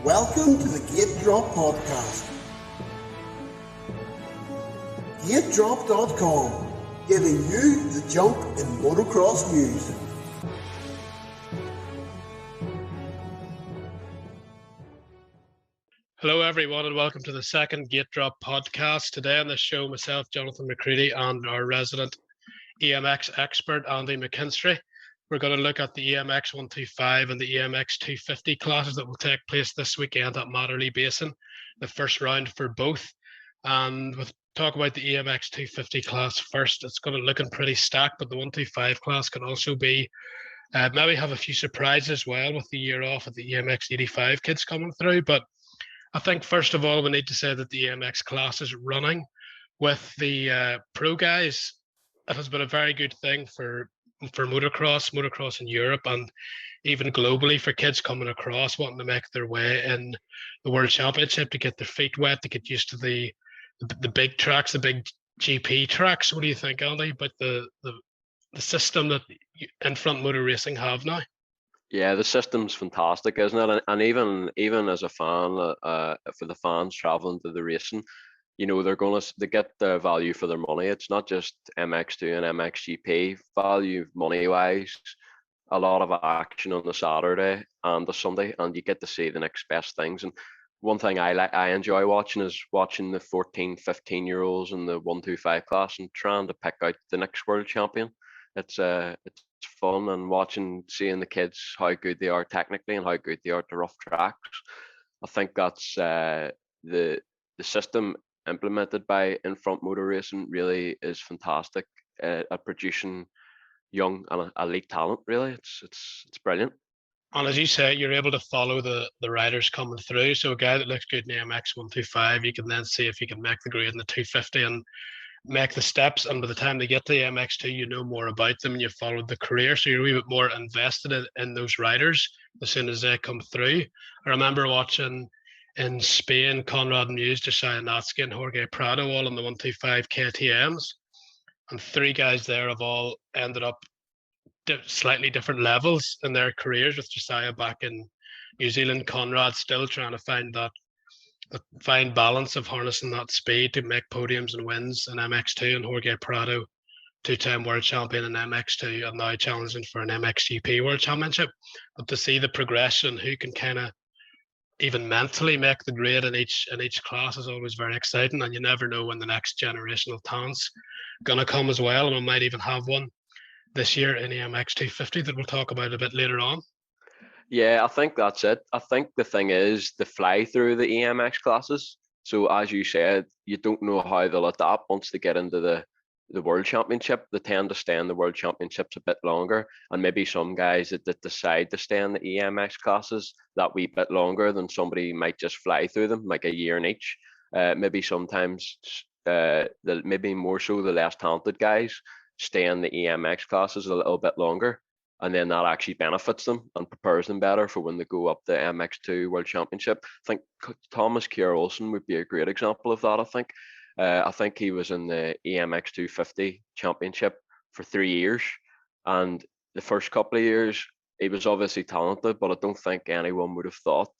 Welcome to the GateDrop podcast. GateDrop.com, giving you the jump in motocross news. Hello everyone and welcome to the second GateDrop podcast. Today on the show, myself, Jonathan McCready, and our resident EMX expert, Andy McKinstry. We're going to look at the EMX125 and the EMX250 classes that will take place this weekend at Matterley Basin, the first round for both. And we'll talk about the EMX250 class first. It's going to looking pretty stacked, but the 125 class can also be, maybe have a few surprises as well with the year off of the EMX85 kids coming through. But I think first of all, we need to say that the EMX class is running with the pro guys. It has been a very good thing for motocross in Europe, and even globally for kids coming across wanting to make their way in the World Championship, to get their feet wet, to get used to the big tracks, the big GP tracks. What do you think, Andy, about the system that in front motor racing have now? Yeah, the system's fantastic, isn't it? And even as a fan, for the fans traveling to the racing, you know, they get the value for their money. It's not just MX2 and MXGP value money wise. A lot of action on the Saturday and the Sunday, and you get to see the next best things. And one thing I enjoy watching is watching the 14, 15-year-olds in the 125 class and trying to pick out the next world champion. It's fun, and seeing the kids, how good they are technically and how good they are at the rough tracks. I think that's the system implemented by In Front Motor Racing really is fantastic at producing young and elite talent. Really, it's brilliant. And as you say, you're able to follow the riders coming through. So a guy that looks good in the MX125, you can then see if he can make the grade in the 250 and make the steps. And by the time they get to the MX2, you know more about them and you've followed the career. So you're a wee bit more invested in those riders as soon as they come through. I remember watching in Spain, Conrad Muse, Josiah Natsky, and Jorge Prado all on the 125 KTMs. And three guys there have all ended up slightly different levels in their careers, with Josiah back in New Zealand, Conrad still trying to find that fine balance of harnessing that speed to make podiums and wins in MX2, and Jorge Prado, two-time world champion in MX2 and now challenging for an MXGP world championship. But to see the progression, who can kind of even mentally make the grade in each class, is always very exciting, and you never know when the next generational talent's gonna come as well, and we might even have one this year in EMX250 that we'll talk about a bit later on. Yeah, I think that's it. I think the thing is the fly through the EMX classes. So as you said, you don't know how they'll adapt once they get into the World Championship. They tend to stay in the World Championships a bit longer, and maybe some guys that decide to stay in the EMX classes that wee bit longer than somebody might just fly through them, like a year in each. Maybe sometimes, maybe more so the less talented guys stay in the EMX classes a little bit longer, and then that actually benefits them and prepares them better for when they go up the MX2 World Championship. I think Thomas Kjær-Olsen would be a great example of that. I think he was in the EMX250 Championship for 3 years, and the first couple of years he was obviously talented, but I don't think anyone would have thought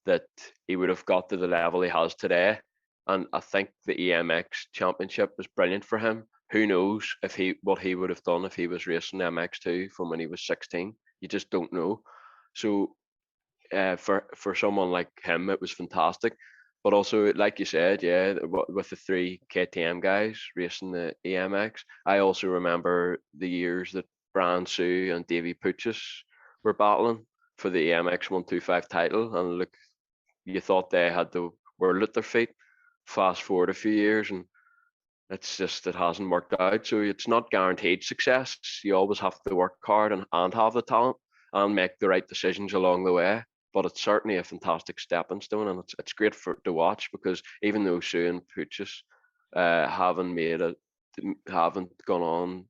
that he would have got to the level he has today. And I think the EMX Championship was brilliant for him. Who knows what he would have done if he was racing MX2 from when he was 16? You just don't know. So for someone like him, it was fantastic. But also, like you said, yeah, with the three KTM guys racing the EMX, I also remember the years that Brian Sue and Davy Puchis were battling for the EMX125 title. And look, you thought they had the world at their feet. Fast forward a few years, and it hasn't worked out. So it's not guaranteed success. You always have to work hard and have the talent and make the right decisions along the way. But it's certainly a fantastic stepping stone, and it's great to watch, because even though Sue and Puchis haven't gone on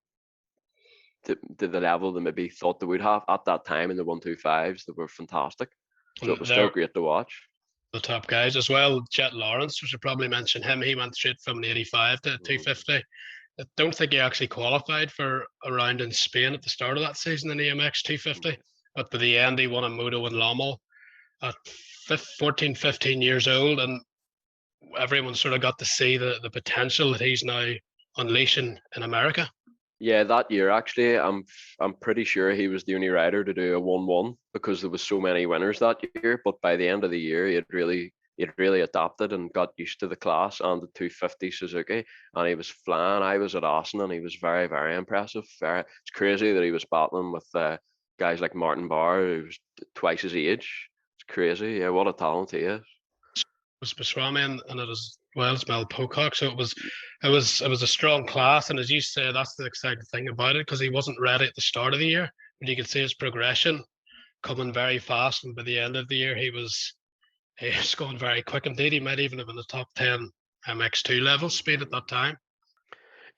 to the level they maybe thought they would have at that time in the 125s, they were fantastic. So it was still great to watch. The top guys as well. Jet Lawrence, we should probably mention him. He went straight from an 85 to 250. I don't think he actually qualified for a round in Spain at the start of that season in EMX 250, but by the end he won a moto in Lommel at 14, 15 years old, and everyone sort of got to see the potential that he's now unleashing in America. Yeah, that year actually, I'm pretty sure he was the only rider to do a 1-1 because there was so many winners that year. But by the end of the year, he'd really adapted and got used to the class and the 250 Suzuki, and he was flying. I was at Austin, and he was very, very impressive. It's crazy that he was battling with guys like Martin Barr, who was twice his age. It's crazy. Yeah, what a talent he is. Was Baswami and it was Mel Pocock, so it was a strong class, and as you say, that's the exciting thing about it, because he wasn't ready at the start of the year, but you could see his progression coming very fast, and by the end of the year he was going very quick indeed. He might even have been the top 10 MX2 level speed at that time.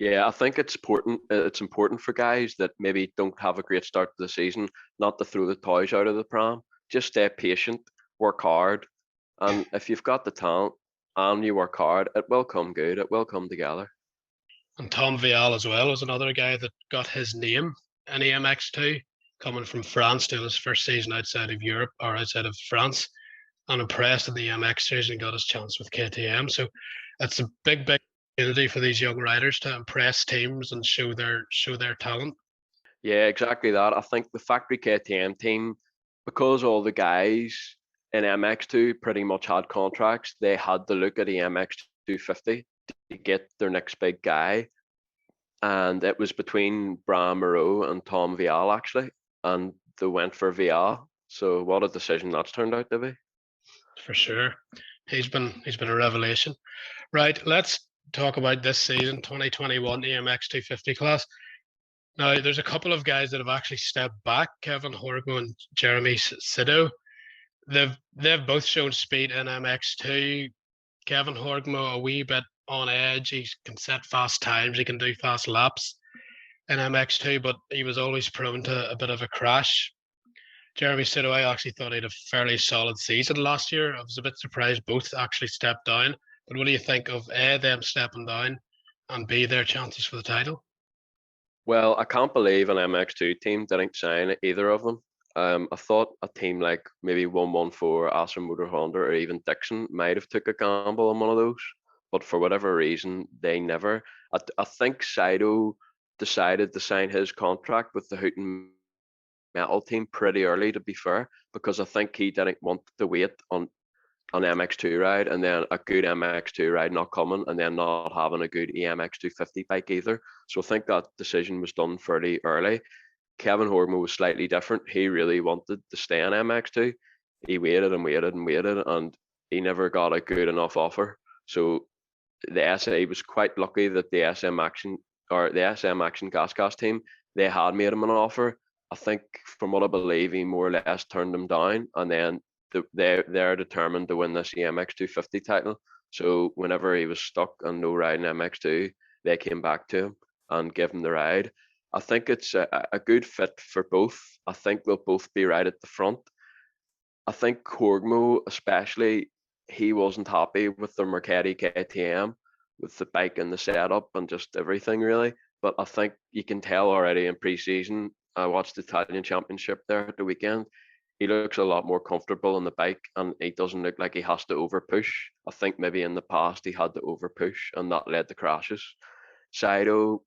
Yeah, I think it's important. It's important for guys that maybe don't have a great start to the season not to throw the toys out of the pram. Just stay patient, work hard, and if you've got the talent and you work hard, it will come good. It will come together. And Tom Vial as well was another guy that got his name in EMX2, coming from France, doing his first season outside of Europe or outside of France, and impressed in the EMX series and got his chance with KTM. So it's a big opportunity for these young riders to impress teams and show their talent. Yeah, exactly that. I think the factory KTM team, because all the guys in MX2 pretty much had contracts, they had to look at the EMX250 to get their next big guy. And it was between Brian Moreau and Tom Vial actually, and they went for Vial. So what a decision that's turned out to be. For sure, he's been a revelation. Right, let's talk about this season, 2021 EMX250 class. Now, there's a couple of guys that have actually stepped back, Kevin Horgo and Jeremy Sido. They've both shown speed in MX2. Kevin Horgmo a wee bit on edge. He can set fast times. He can do fast laps in MX2, but he was always prone to a bit of a crash. Jeremy Sido, I actually thought he had a fairly solid season last year. I was a bit surprised both actually stepped down. But what do you think of A, them stepping down, and B, their chances for the title? Well, I can't believe an MX2 team didn't sign either of them. I thought a team like maybe 114, Aston Motor Honda, or even Dixon might have took a gamble on one of those, but for whatever reason, they never. I think Saito decided to sign his contract with the Houghton Metal team pretty early, to be fair, because I think he didn't want to wait on an MX2 ride and then a good MX2 ride not coming and then not having a good EMX250 bike either. So I think that decision was done fairly early. Kevin Horman was slightly different. He really wanted to stay on MX2. He waited and waited and waited, and he never got a good enough offer. So the SA was quite lucky that the SM Action Gas Gas team, they had made him an offer. I think from what I believe, he more or less turned them down, and then they're determined to win this EMX250 title. So whenever he was stuck and no riding MX2, they came back to him and gave him the ride. I think it's a good fit for both. I think they'll both be right at the front. I think Horgmo, especially, he wasn't happy with the McCready KTM, with the bike and the setup and just everything really. But I think you can tell already in pre-season. I watched the Italian Championship there at the weekend. He looks a lot more comfortable on the bike, and he doesn't look like he has to over push. I think maybe in the past he had to over push, and that led to crashes. Saito,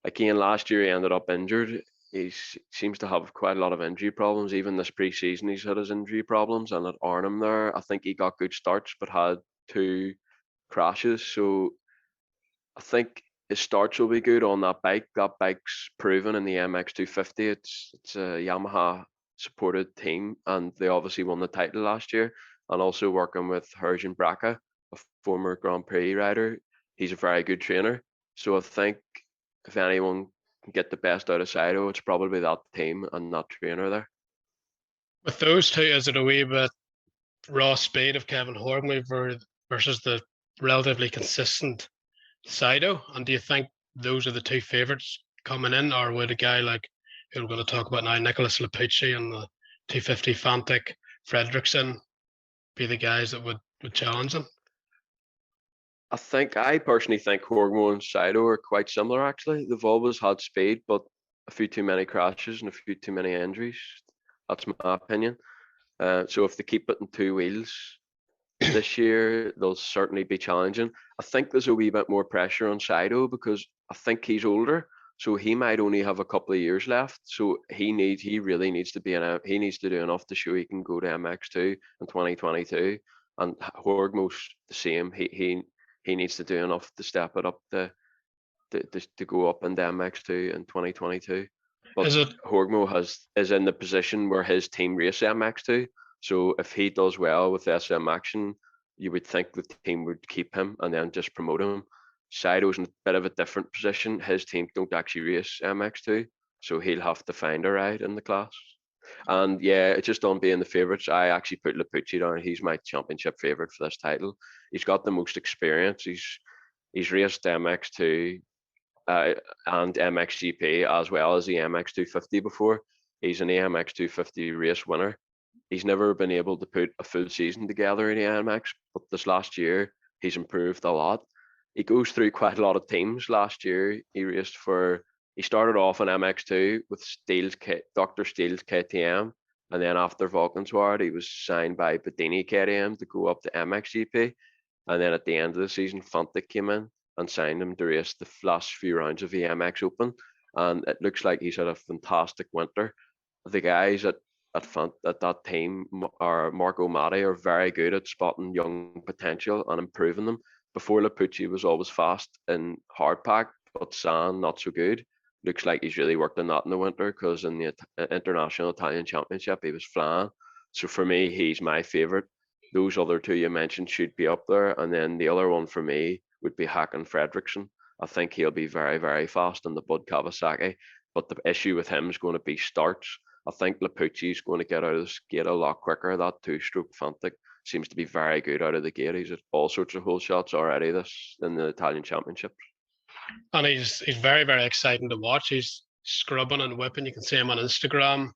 again, last year he ended up injured. He seems to have quite a lot of injury problems. Even this pre-season, he's had his injury problems, and at Arnhem there, I think he got good starts but had 2 crashes. So I think his starts will be good on that bike. That bike's proven in the MX250. It's a Yamaha supported team, and they obviously won the title last year. And also working with Herjan Braca, a former Grand Prix rider, he's a very good trainer. So I think if anyone can get the best out of Saito, it's probably that team and that trainer there. With those two, is it a wee bit raw speed of Kevin Horgme versus the relatively consistent Saito? And do you think those are the two favourites coming in, or would a guy like, who we're going to talk about now, Nicholas Lapucci and the 250 Fantic Fredrickson, be the guys that would challenge them? I personally think Horgmo and Saito are quite similar actually. They've always had speed, but a few too many crashes and a few too many injuries. That's my opinion. So if they keep it in 2 wheels this year, they'll certainly be challenging. I think there's a wee bit more pressure on Sido because I think he's older, so he might only have a couple of years left. So he really needs to be he needs to do enough to show he can go to MX2 in 2022. And Horgmo's the same. He needs to do enough to step it up to go up into MX2 in 2022. But Is it Horgmo is in the position where his team race MX2. So if he does well with SM Action, you would think the team would keep him and then just promote him. Sido's in a bit of a different position. His team don't actually race MX2, so he'll have to find a ride in the class. And yeah, just on being the favourites, I actually put Lapucci down. He's my championship favourite for this title. He's got the most experience. He's raced MX2 and MXGP as well as the EMX250 before. He's an EMX250 race winner. He's never been able to put a full season together in EMX, but this last year he's improved a lot. He goes through quite a lot of teams. Last year he started off on MX2 with Dr. Steele's KTM, and then after Valkenswaard he was signed by Bedini KTM to go up to MXGP, and then at the end of the season Fantic came in and signed him to race the last few rounds of the EMX Open, and it looks like he's had a fantastic winter. The guys at that team, Marco Matti, are very good at spotting young potential and improving them. Before, Lapucci was always fast in hardpack, but sand not so good. Looks like he's really worked on that in the winter because in the International Italian Championship he was flying. So for me, he's my favourite. Those other two you mentioned should be up there, and then the other one for me would be Hakan Fredriksson. I think he'll be very, very fast in the Bud Kawasaki, but the issue with him is going to be starts. I think Lapucci's going to get out of the gate a lot quicker. That two-stroke Fantic seems to be very good out of the gate. He's at all sorts of hole shots already this in the Italian Championship. And he's very, very exciting to watch. He's scrubbing and whipping. You can see him on Instagram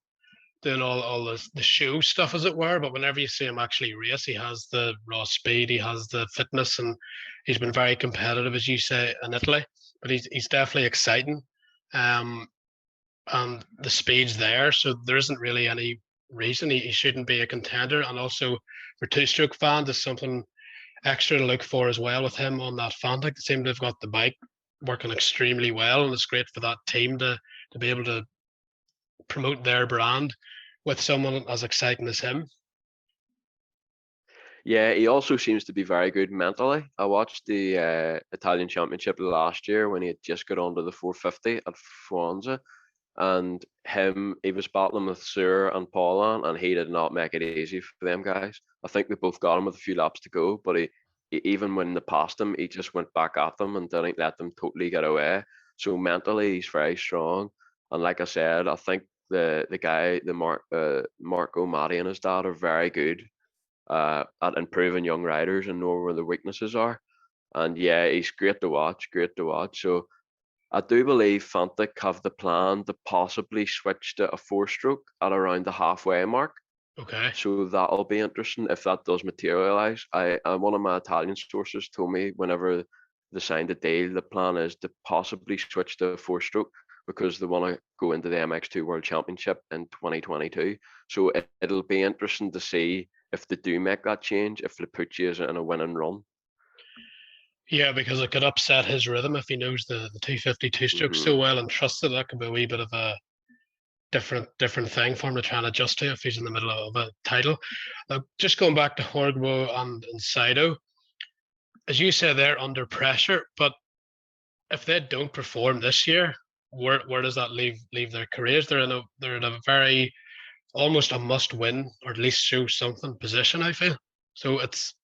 doing all the show stuff, as it were. But whenever you see him actually race, he has the raw speed, he has the fitness, and he's been very competitive, as you say, in Italy. But he's definitely exciting. And the speed's there, so there isn't really any reason he shouldn't be a contender. And also for two-stroke fans, there's something extra to look for as well with him on that Fantic. They seem to have got the bike working extremely well, and it's great for that team to be able to promote their brand with someone as exciting as him. Yeah, he also seems to be very good mentally. I watched the Italian Championship last year when he had just got onto the 450 at Fuanza, and he was battling with Sur and Paulin, and he did not make it easy for them guys. I think they both got him with a few laps to go, but he even when they passed him, he just went back at them and didn't let them totally get away. So mentally, he's very strong. And like I said, I think Marco Matti and his dad are very good at improving young riders and know where the weaknesses are. And yeah, he's great to watch, great to watch. So I do believe Fantic have the plan to possibly switch to a 4-stroke at around the halfway mark. Okay. So that'll be interesting if that does materialize. One of my Italian sources told me whenever they signed the deal, the plan is to possibly switch to a 4-stroke because they want to go into the MX2 World Championship in 2022. So it'll be interesting to see if they do make that change, if Lapucci is in a winning run. Yeah, because it could upset his rhythm if he knows the 250 two-stroke so well and trusts it. That could be a wee bit of a different thing for him to try and adjust to if he's in the middle of a title. Just going back to Horgmo and Sido, as you say, they're under pressure, but if they don't perform this year, where does that leave their careers? They're in a very almost a must-win or at least show something position, I feel. So it's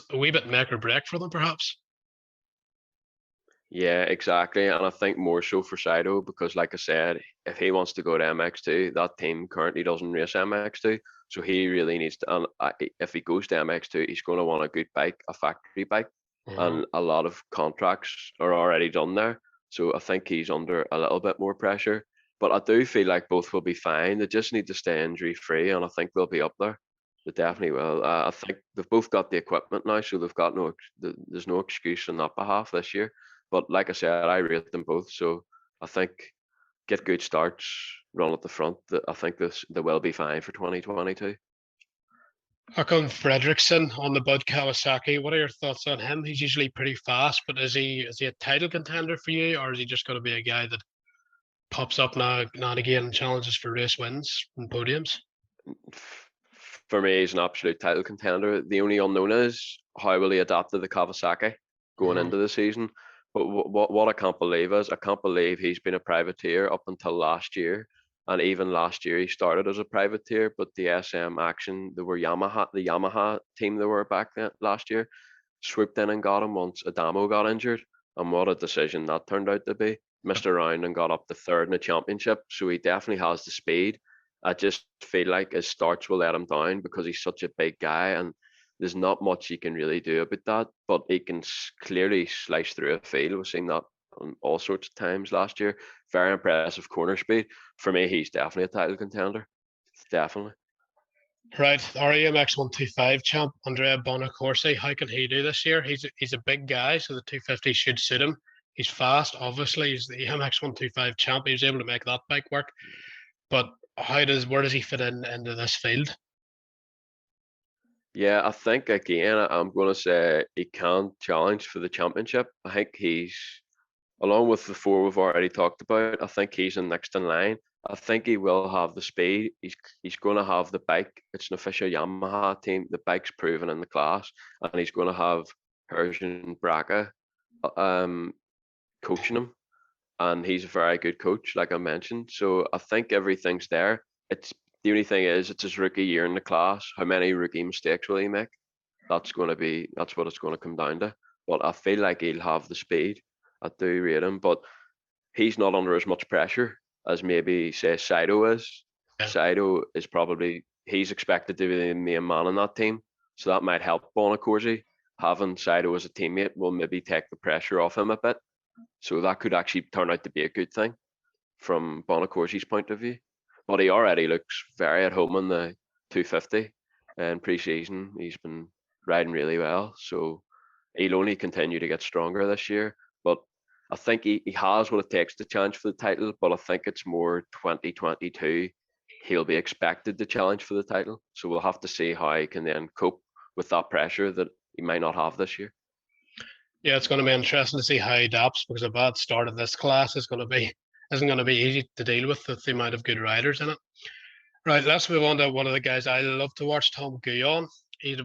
a wee bit make or break for them, perhaps. Yeah, exactly. And I think more so for Sido because, like I said, if he wants to go to MX2, that team currently doesn't race MX2. So he really needs to, and if he goes to MX2, he's going to want a good bike, a factory bike. And a lot of contracts are already done there. So I think he's under a little bit more pressure. But I do feel like both will be fine. They just need to stay injury free, and I think they'll be up there. They definitely will. I think they've both got the equipment now, so they've got there's no excuse on that behalf this year. But like I said, I rate them both. So I think get good starts, run at the front. I think they will be fine for 2022. Håkon Fredriksson on the Bud Kawasaki. What are your thoughts on him? He's usually pretty fast, but is he a title contender for you, or is he just going to be a guy that pops up now and again and challenges for race wins and podiums? For me, he's an absolute title contender. The only unknown is how will he adapt to the Kawasaki going into the season. But what I can't believe is I can't believe he's been a privateer up until last year. And even last year he started as a privateer, but the SM Action, the Yamaha team that were back then last year, swooped in and got him once Adamo got injured. And what a decision that turned out to be. Missed around and got up to third in the championship. So he definitely has the speed. I just feel like his starts will let him down because he's such a big guy and there's not much he can really do about that. But he can clearly slice through a field. We've seen that on all sorts of times last year. Very impressive corner speed. For me, he's definitely a title contender. Definitely. Right, our EMX125 champ, Andrea Bonacorsi, how can he do this year? He's a big guy, so the 250 should suit him. He's fast, obviously. He's the EMX125 champ. He was able to make that bike work. But where does he fit into this field? Yeah, I think again, I'm going to say he can challenge for the championship. I think he's, along with the four we've already talked about, I think he's in next in line. I think he will have the speed. He's going to have the bike. It's an official Yamaha team. The bike's proven in the class, and he's going to have Herjan Braca coaching him, and he's a very good coach, like I mentioned. So I think everything's there. It's the only thing is it's his rookie year in the class. How many rookie mistakes will he make? That's what it's going to come down to. But I feel like he'll have the speed. I do rate him, but he's not under as much pressure as maybe say Saito is. Yeah. Saito is probably he's expected to be the main man in that team, so that might help Bonacorsi. Having Saito as a teammate will maybe take the pressure off him a bit. So that could actually turn out to be a good thing from Bonacorsi's point of view. But he already looks very at home in the 250 and pre-season. He's been riding really well, so he'll only continue to get stronger this year. But I think he has what it takes to challenge for the title, but I think it's more 2022. He'll be expected to challenge for the title. So we'll have to see how he can then cope with that pressure that he might not have this year. Yeah, it's going to be interesting to see how he adapts because a bad start of this class isn't going to be easy to deal with the amount of good riders in it. Right, let's move on to one of the guys I love to watch, Tom Guyon. He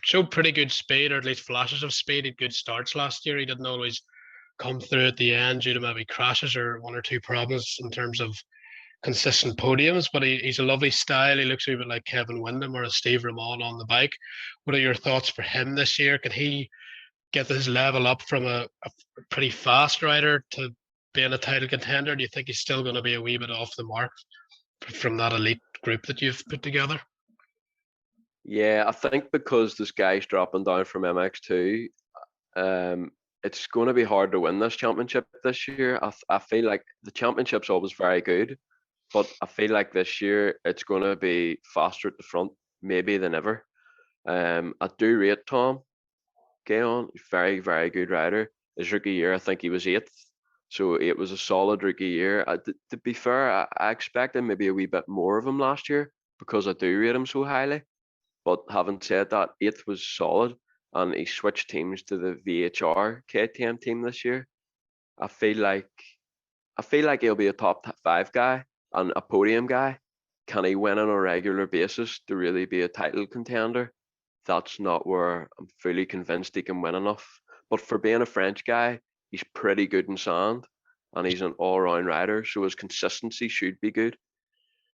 showed pretty good speed, or at least flashes of speed. He had good starts last year. He didn't always come through at the end due to maybe crashes or one or two problems in terms of consistent podiums, but he's a lovely style. He looks a bit like Kevin Windham or a Steve Ramon on the bike. What are your thoughts for him this year? Can he get his level up from a pretty fast rider to being a title contender? Do you think he's still going to be a wee bit off the mark from that elite group that you've put together? Yeah, I think because this guy's dropping down from MX2, it's going to be hard to win this championship this year. I feel like the championship's always very good, but I feel like this year it's going to be faster at the front, maybe than ever. I do rate Tom Guyon, very, very good rider. His rookie year, I think he was 8th. So it was a solid rookie year. To be fair, I expected maybe a wee bit more of him last year because I do rate him so highly. But having said that, 8th was solid, and he switched teams to the VHR KTM team this year. I feel like he'll be a top 5 guy and a podium guy. Can he win on a regular basis to really be a title contender? That's not where I'm fully convinced he can win enough. But for being a French guy, he's pretty good in sand, and he's an all-round rider, so his consistency should be good.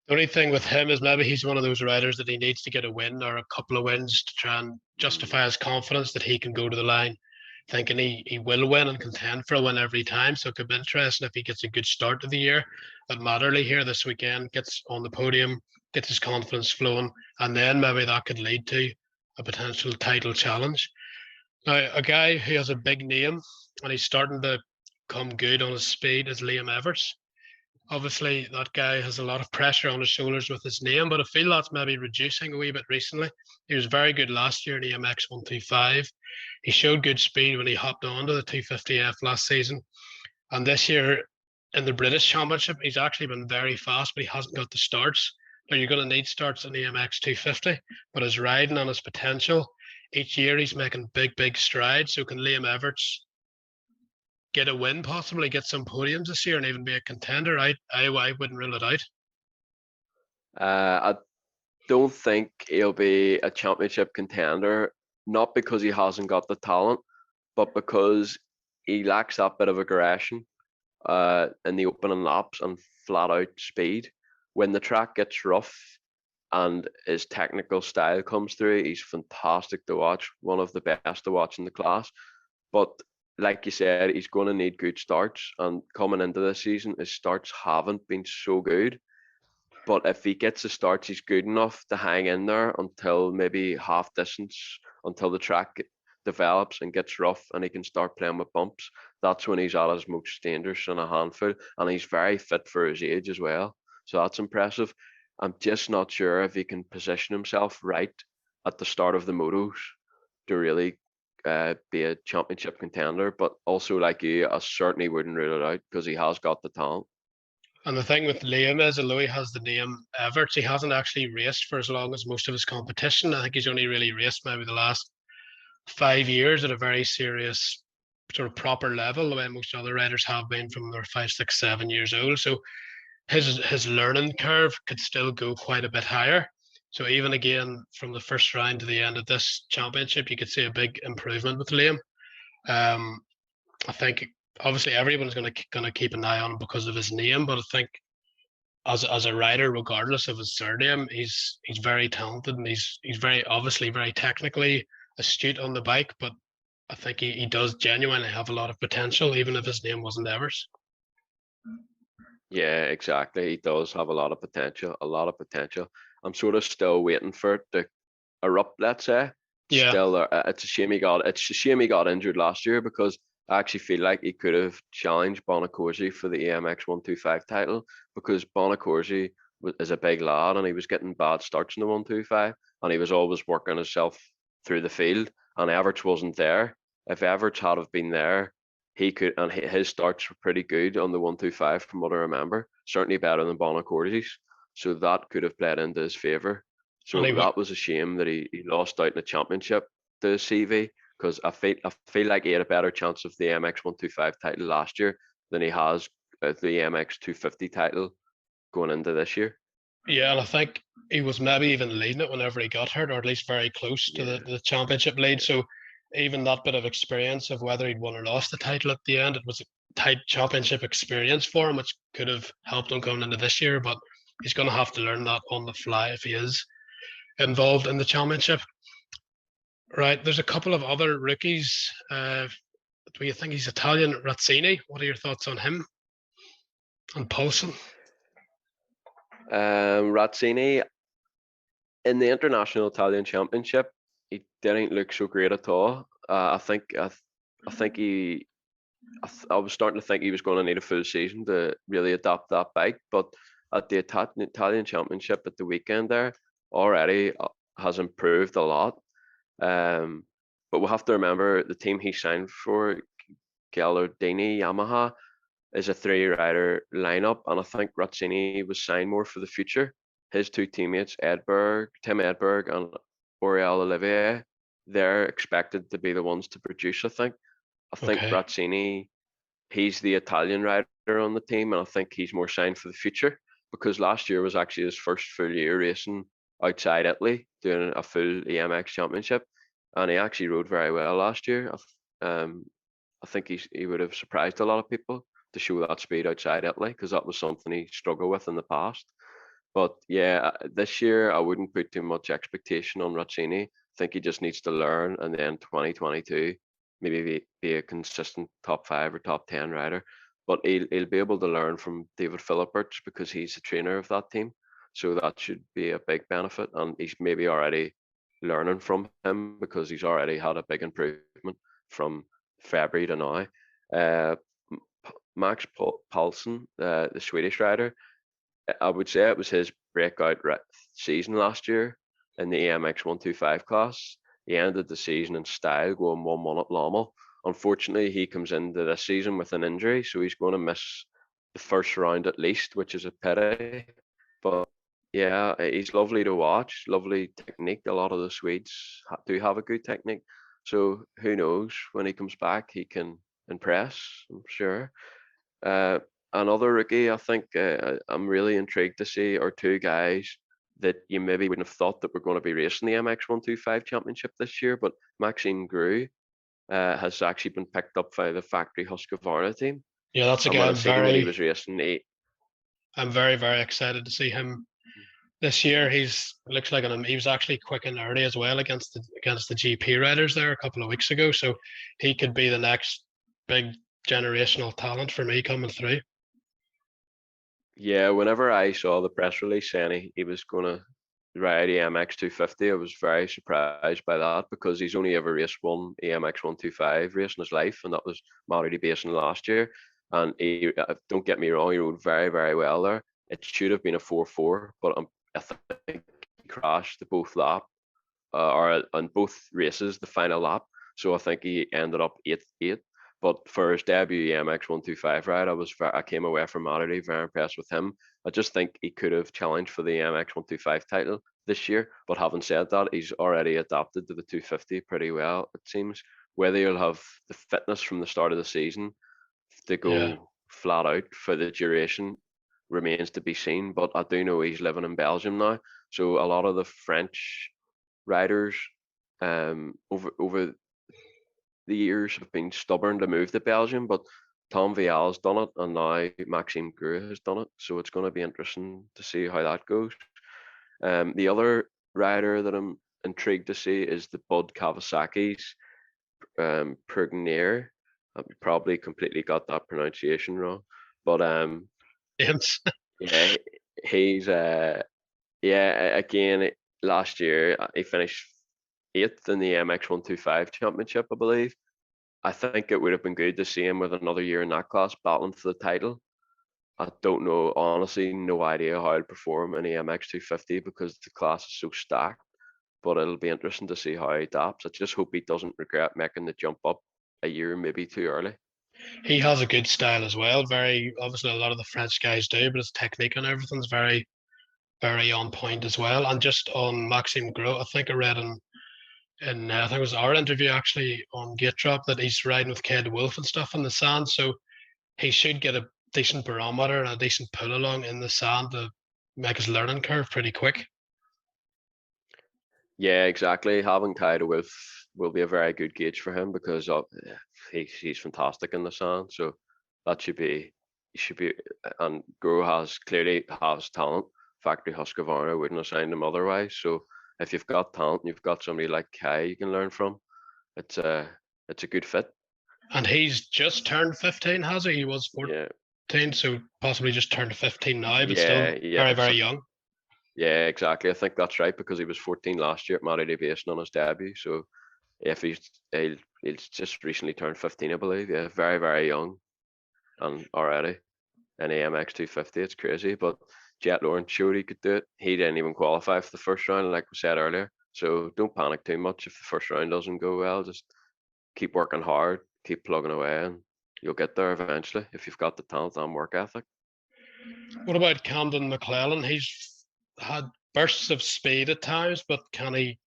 The only thing with him is maybe he's one of those riders that he needs to get a win or a couple of wins to try and justify his confidence that he can go to the line thinking he will win and contend for a win every time. So it could be interesting if he gets a good start to the year at Matterley here this weekend, gets on the podium, gets his confidence flowing, and then maybe that could lead to a potential title challenge. Now, a guy who has a big name and he's starting to come good on his speed is Liam Everts. Obviously, that guy has a lot of pressure on his shoulders with his name, but I feel that's maybe reducing a wee bit recently. He was very good last year in EMX125. He showed good speed when he hopped onto the 250F last season. And this year in the British Championship, he's actually been very fast, but he hasn't got the starts. Now you're going to need starts in the EMX250, but his riding and his potential, each year he's making big strides. So can Liam Everts get a win, possibly get some podiums this year and even be a contender? I wouldn't rule it out. I don't think he'll be a championship contender, not because he hasn't got the talent, but because he lacks that bit of aggression in the opening laps and flat out speed. When the track gets rough and his technical style comes through, he's fantastic to watch, one of the best to watch in the class. But like you said, he's going to need good starts, and coming into this season, his starts haven't been so good. But if he gets the starts, he's good enough to hang in there until maybe half distance, until the track develops and gets rough and he can start playing with bumps. That's when he's at his most dangerous and a handful. And he's very fit for his age as well. So that's impressive. I'm just not sure if he can position himself right at the start of the motos to really be a championship contender. But also, like you, I certainly wouldn't rule it out because he has got the talent. And the thing with Liam is, although he has the name Everts, he hasn't actually raced for as long as most of his competition. I think he's only really raced maybe the last 5 years at a very serious sort of proper level, the way most other riders have been from their 5, 6, 7 years old. So his learning curve could still go quite a bit higher. So even again, from the first round to the end of this championship, you could see a big improvement with Liam. I think obviously everyone's going to keep an eye on him because of his name, but I think as a rider, regardless of his surname, he's very talented and he's very obviously very technically astute on the bike. But I think he does genuinely have a lot of potential, even if his name wasn't Evers. Yeah, exactly. He does have a lot of potential, a lot of potential. I'm sort of still waiting for it to erupt, let's say. Yeah. Still, it's a shame he got injured last year, because I actually feel like he could have challenged Bonacorsi for the EMX125 title, because Bonacorsi is a big lad and he was getting bad starts in the 125 and he was always working himself through the field, and Everts wasn't there. If Everts had have been there, he could, and his starts were pretty good on the 125 from what I remember, certainly better than Bonacorsi's. So that could have played into his favour. So that was a shame that he lost out in the championship to CV, because I feel like he had a better chance of the EMX125 title last year than he has the EMX250 title going into this year. Yeah, and I think he was maybe even leading it whenever he got hurt, or at least very close to the championship lead. So even that bit of experience of whether he'd won or lost the title at the end, it was a tight championship experience for him, which could have helped him going into this year. But he's going to have to learn that on the fly if he is involved in the championship. Right, there's a couple of other rookies. Do you think he's Italian? Razzini, what are your thoughts on him? And Paulson? Razzini, in the International Italian Championship, he didn't look so great at all. I was starting to think he was going to need a full season to really adapt that bike. But at the Italian Championship at the weekend there, already has improved a lot. But we'll have to remember the team he signed for, Gallardini Yamaha, is a 3-rider lineup, and I think Razzini was signed more for the future. His two teammates, Tim Edberg and Oriol Olivier, they're expected to be the ones to produce, I think. I think Razzini, he's the Italian rider on the team, and I think he's more signed for the future, because last year was actually his first full year racing outside Italy, doing a full EMX championship, and he actually rode very well last year. I think he would have surprised a lot of people to show that speed outside Italy, because that was something he struggled with in the past. But yeah, this year I wouldn't put too much expectation on Razzini. I think he just needs to learn, and then 2022 maybe be a consistent top 5 or top 10 rider. But he'll be able to learn from David Philipperts, because he's the trainer of that team. So that should be a big benefit, and he's maybe already learning from him, because he's already had a big improvement from February to now. Max Paulsen, the Swedish rider, I would say it was his breakout season last year in the EMX125 class. He ended the season in style, going 1-1 at Lommel. Unfortunately, he comes into this season with an injury, so he's going to miss the first round at least, which is a pity. But Yeah, he's lovely to watch. Lovely technique. A lot of the Swedes do have a good technique. So who knows, when he comes back, he can impress. I'm sure. Uh, Another rookie, I think I'm really intrigued to see are two guys that you maybe wouldn't have thought that were going to be racing the MX125 championship this year, but Maxime Grew has actually been picked up by the factory Husqvarna team. Yeah, that's a And guy when I seen him when he was racing, I'm very, very excited to see him this year. Looks like he was actually quick and early as well against the GP riders there a couple of weeks ago. So he could be the next big generational talent for me coming through. yeah, whenever I saw the press release saying he was going to ride EMX250, I was very surprised by that because he's only ever raced one EMX125 race in his life, and that was Mallory Basin last year. And he, don't get me wrong, he rode very, very well there. It should have been a 4-4, but I think he crashed the both lap, or on both races, the final lap. So I think he ended up 8th. But for his debut EMX125 ride, I came away from Saturday very impressed with him. I just think he could have challenged for the EMX125 title this year. But having said that, he's already adapted to the 250 pretty well, it seems. Whether he'll have the fitness from the start of the season to Yeah. go flat out for the duration remains to be seen. But I do know he's living in Belgium now, so a lot of the French riders over the years have been stubborn to move to Belgium, but Tom Vial's done it, and now Maxime Grew has done it. So it's going to be interesting to see how that goes. The other rider that I'm intrigued to see is the Bud Kawasaki's Pergnier. I probably completely got that pronunciation wrong, but James. yeah, he's yeah, again last year he finished 8th in the MX125 championship, I believe. I think it would have been good to see him with another year in that class battling for the title. I don't know, honestly, no idea how he'll perform in the MX250 because the class is so stacked. But it'll be interesting to see how he adapts. I just hope he doesn't regret making the jump up a year maybe too early. He has a good style as well. Very obviously, a lot of the French guys do, but his technique and everything's very, very on point as well. And just on Maxime Gros, I think I read in I think it was our interview actually on GateDrop that he's riding with Ked Wolf and stuff in the sand. So he should get a decent barometer and a decent pull along in the sand to make his learning curve pretty quick. Yeah, exactly. Having Kyle Wolf will be a very good gauge for him because he's fantastic in the sand. So that should be, and Gro clearly has talent. Factory Husqvarna wouldn't have signed him otherwise. So if you've got talent, and you've got somebody like Kai you can learn from. It's a good fit. And he's just turned 15, has he? He was 14, Yeah, so possibly just turned 15 now, but yeah, still yeah. very, very young. Yeah, exactly. I think that's right because he was 14 last year at Matty Basin on his debut. So if he's just recently turned 15, I believe. Yeah, very, very young and already in EMX250. It's crazy. But Jet Lawrence showed he could do it. He didn't even qualify for the first round, like we said earlier. So don't panic too much if the first round doesn't go well. Just keep working hard, keep plugging away, and you'll get there eventually if you've got the talent and work ethic. What about Camden McClellan? He's had bursts of speed at times, but can he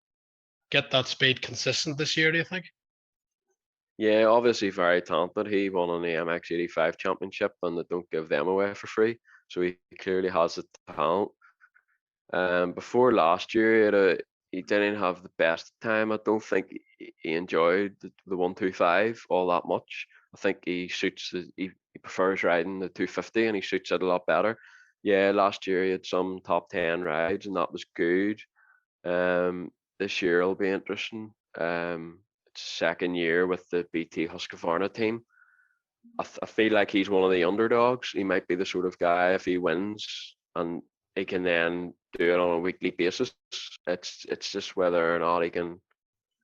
get that speed consistent this year, do you think? Yeah, obviously very talented. He won on the MX85 championship, and they don't give them away for free. So he clearly has the talent. Before last year, he didn't have the best time. I don't think he enjoyed the 125 all that much. I think he prefers riding the 250, and he suits it a lot better. Yeah, last year he had some top 10 rides, and that was good. This year will be interesting. It's second year with the BT Husqvarna team. I feel like he's one of the underdogs. He might be the sort of guy if he wins and he can then do it on a weekly basis. It's just whether or not he can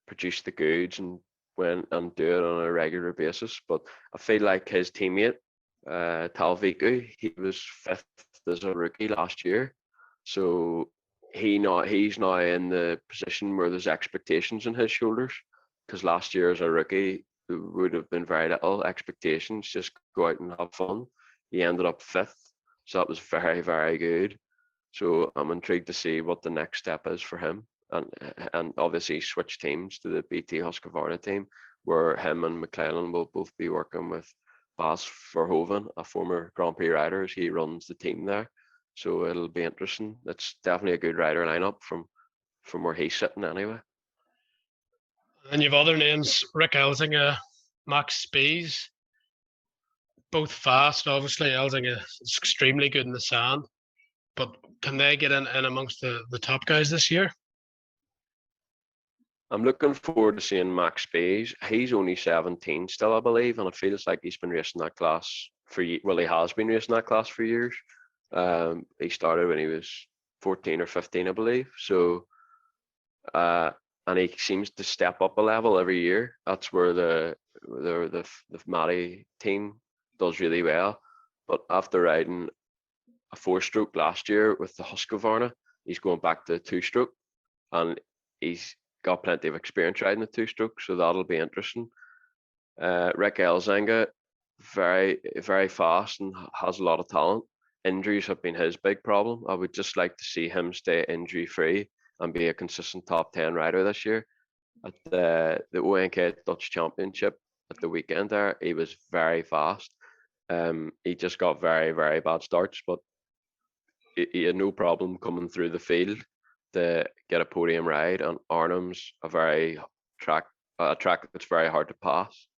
produce the goods and do it on a regular basis. But I feel like his teammate, Talviku, he was 5th as a rookie last year. So he's now in the position where there's expectations on his shoulders. Because last year as a rookie, there would have been very little expectations, just go out and have fun. He ended up 5th. So that was very, very good. So I'm intrigued to see what the next step is for him. And obviously switch teams to the BT Husqvarna team, where him and McClellan will both be working with Bas Verhoeven, a former Grand Prix rider, as he runs the team there. So it'll be interesting. It's definitely a good rider lineup from where he's sitting anyway. And you've other names: Rick Elzinga, Max Spies, both fast. Obviously, Elzinga is extremely good in the sand, but can they get in amongst the top guys this year? I'm looking forward to seeing Max Spies. He's only 17 still, I believe, and it feels like he's been racing that class he has been racing that class for years. He started when he was 14 or 15, I believe. So, and he seems to step up a level every year. That's where the Matty team does really well. But after riding a 4-stroke last year with the Husqvarna, he's going back to 2-stroke, and he's got plenty of experience riding a 2-stroke, so that'll be interesting. Rick Elzinga, very, very fast and has a lot of talent. Injuries have been his big problem. I would just like to see him stay injury free and be a consistent top 10 rider this year. At the ONK Dutch Championship at the weekend there, he was very fast. He just got very, very bad starts, but he had no problem coming through the field to get a podium ride. And Arnhem's a track that's very hard to pass.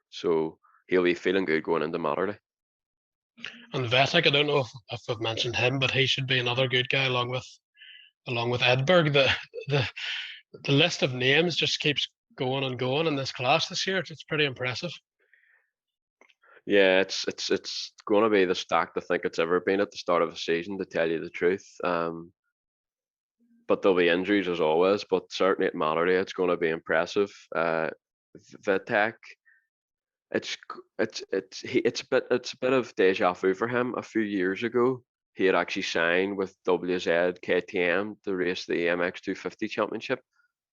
So he'll be feeling good going into Matterley. And Vetic, I don't know if I've mentioned him, but he should be another good guy along with Edberg. The list of names just keeps going and going in this class this year. It's pretty impressive. Yeah, it's going to be the stacked I think it's ever been at the start of a season, to tell you the truth. But there'll be injuries as always. But certainly at Mallory, it's going to be impressive. Vitek, it's a bit of deja vu for him. A few years ago, he had actually signed with WZ KTM to race the EMX250 championship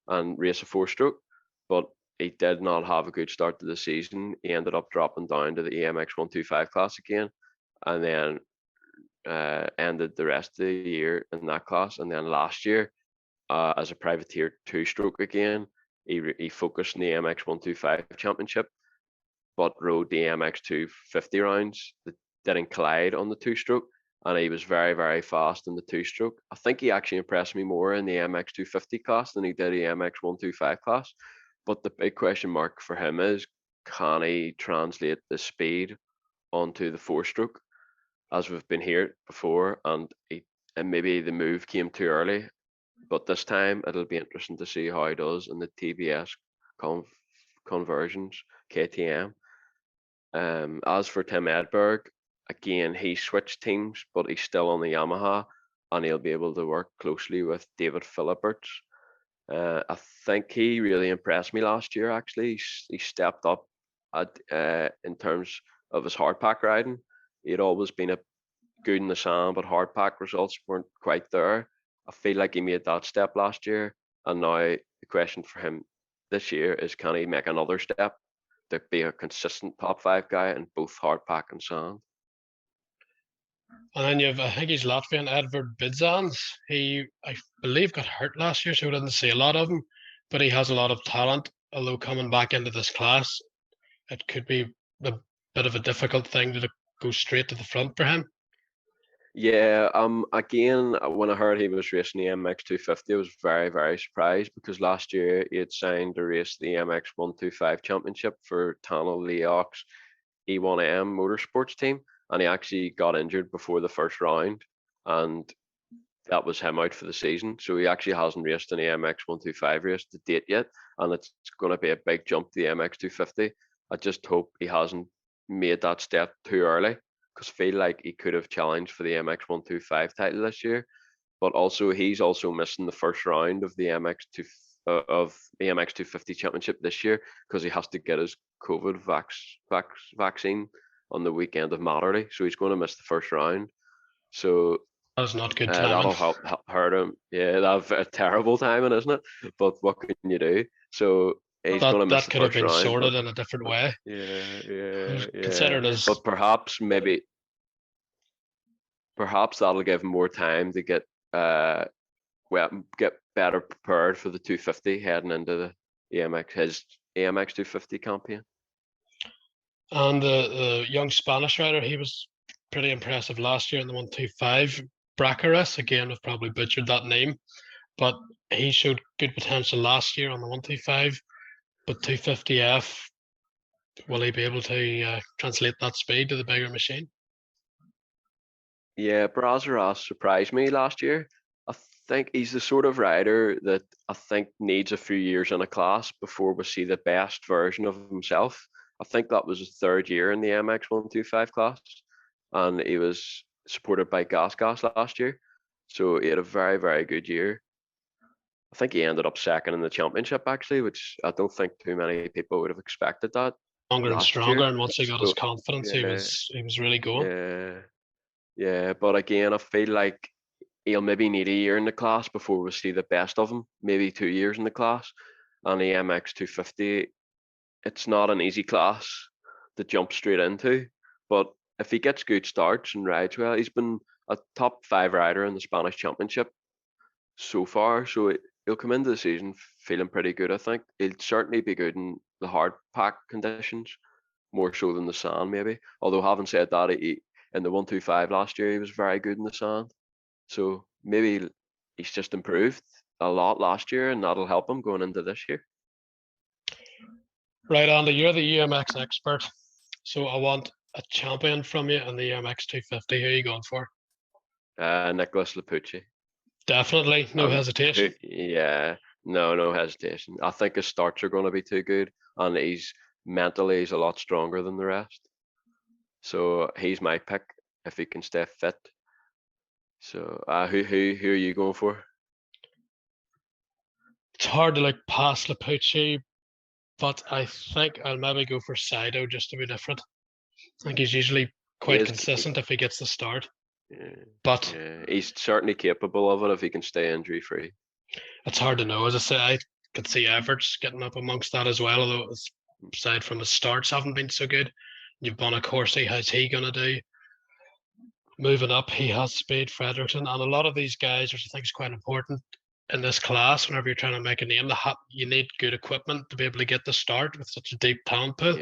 and race a 4-stroke, but he did not have a good start to the season. He ended up dropping down to the EMX125 class again, and then ended the rest of the year in that class. And then last year, as a privateer 2-stroke again, he focused in the EMX125 championship, but rode the EMX250 rounds that didn't collide on the 2-stroke. And he was very, very fast in the 2-stroke. I think he actually impressed me more in the EMX250 class than he did the EMX125 class. But the big question mark for him is, can he translate the speed onto the 4-stroke? As we've been here before, and maybe the move came too early. But this time it'll be interesting to see how he does in the TBS conversions, KTM. As for Tim Edberg, again, he switched teams, but he's still on the Yamaha, and he'll be able to work closely with David Philipperts. I think he really impressed me last year, actually. He stepped up in terms of his hardpack riding. He had always been good in the sand, but hardpack results weren't quite there. I feel like he made that step last year, and now the question for him this year is, can he make another step to be a consistent top 5 guy in both hardpack and sand? And then you've, I think he's Latvian, Edvard Bidzans. He, I believe, got hurt last year, so we didn't see a lot of him, but he has a lot of talent. Although coming back into this class, it could be a bit of a difficult thing to go straight to the front for him. Yeah, again, when I heard he was racing the EMX250, I was very, very surprised, because last year he had signed to race the EMX125 championship for Tanel Leoch's E1M motorsports team, and he actually got injured before the first round, and that was him out for the season. So he actually hasn't raced an EMX125 race to date yet, and it's going to be a big jump to the EMX250. I just hope he hasn't made that step too early, because I feel like he could have challenged for the MX125 title this year. But also, he's also missing the first round of the MX250 championship this year, because he has to get his COVID vaccine on the weekend of Matterley, so he's going to miss the first round. So that's not good timing. That'll hurt him. Yeah, that's a terrible timing, isn't it? But what can you do? So he's going to miss the first round. That could have been sorted in a different way. Yeah. Considered as, but perhaps that'll give him more time to get well, get better prepared for the 250 heading into his EMX 250 campaign. And the young Spanish rider, he was pretty impressive last year in the 125. Bracaris, again, I've probably butchered that name, but he showed good potential last year on the 125. But 250F, will he be able to translate that speed to the bigger machine? Yeah, Brazaras surprised me last year. I think he's the sort of rider that I think needs a few years in a class before we see the best version of himself. I think that was his third year in the MX125 class, and he was supported by Gas last year. So he had a very, very good year. I think he ended up second in the championship actually, which I don't think too many people would have expected that Stronger and last stronger, year. and once he got his So confidence, he yeah, was really going. yeah. But again, I feel like he'll maybe need a year in the class before we see the best of him. Maybe 2 years in the class. And the MX250, it's not an easy class to jump straight into. But if he gets good starts and rides well, he's been a top 5 rider in the Spanish Championship so far. So he'll come into the season feeling pretty good, I think. He'll certainly be good in the hard pack conditions, more so than the sand, maybe. Although, having said that, in the 125 last year, he was very good in the sand. So maybe he's just improved a lot last year, and that'll help him going into this year. Right, Andy, you're the EMX expert. So I want a champion from you in the EMX 250. Who are you going for? Nicholas Lapucci. Definitely, no hesitation. Yeah, no hesitation. I think his starts are going to be too good, and he's a lot stronger than the rest. So he's my pick if he can stay fit. So who are you going for? It's hard to pass Lapucci, but I think I'll maybe go for Sido just to be different. I think he's usually quite consistent if he gets the start. But he's certainly capable of it if he can stay injury free. It's hard to know. As I say, I could see Everts getting up amongst that as well, although aside from his starts haven't been so good. You've Bonacorsi, how's he going to do? Moving up, he has speed, Fredrickson, and a lot of these guys, which I think is quite important in this class, whenever you're trying to make a name, you need good equipment to be able to get the start with such a deep talent pool.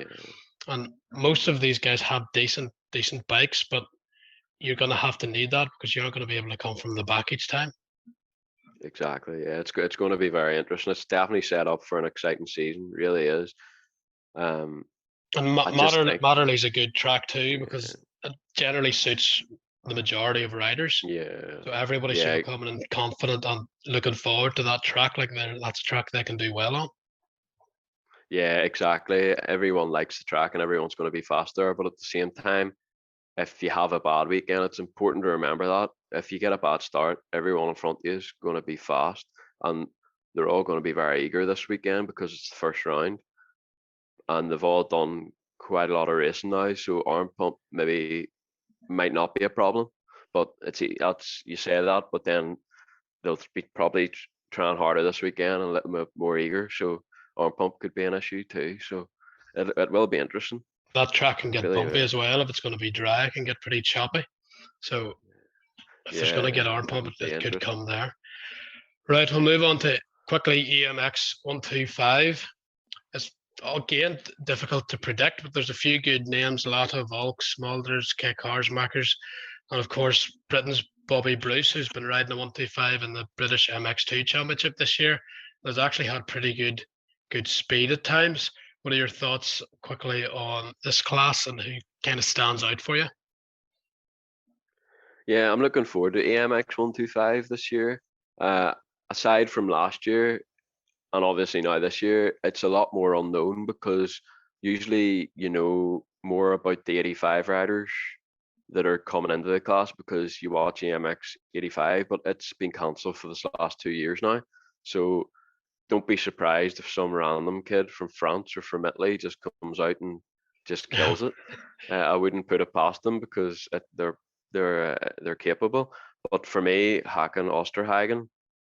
And most of these guys have decent bikes, but you're going to have to need that because you're not going to be able to come from the back each time. Exactly. Yeah, it's going to be very interesting. It's definitely set up for an exciting season. It really is. And Matterley's a good track too because it generally suits the majority of riders. Yeah. So everybody's sort of coming in confident and looking forward to that track. That's a track they can do well on. Yeah, exactly. Everyone likes the track and everyone's going to be faster, but at the same time, if you have a bad weekend, it's important to remember that if you get a bad start, everyone in front of you is going to be fast, and they're all going to be very eager this weekend because it's the first round, and they've all done quite a lot of racing now. So arm pump maybe might not be a problem, but that's you say that, but then they'll be probably trying harder this weekend and a little bit more eager. So arm pump could be an issue too. So it will be interesting. That track can get bumpy as well. If it's going to be dry, it can get pretty choppy. So if there's going to get arm pump, it could come there. Right, we'll move on to quickly EMX125. It's again difficult to predict, but there's a few good names: Lata, Volks, Smulders, K Karsmakers, and of course Britain's Bobby Bruce, who's been riding the 125 in the British MX2 Championship this year. Has actually had pretty good speed at times. What are your thoughts quickly on this class and who kind of stands out for you? Yeah, I'm looking forward to EMX125 this year. Aside from last year, and obviously now this year, it's a lot more unknown because usually you know more about the 85 riders that are coming into the class because you watch EMX85, but it's been cancelled for the last 2 years now. So don't be surprised if some random kid from France or from Italy just comes out and just kills it. I wouldn't put it past them because they're capable. But for me, Hakan Osterhagen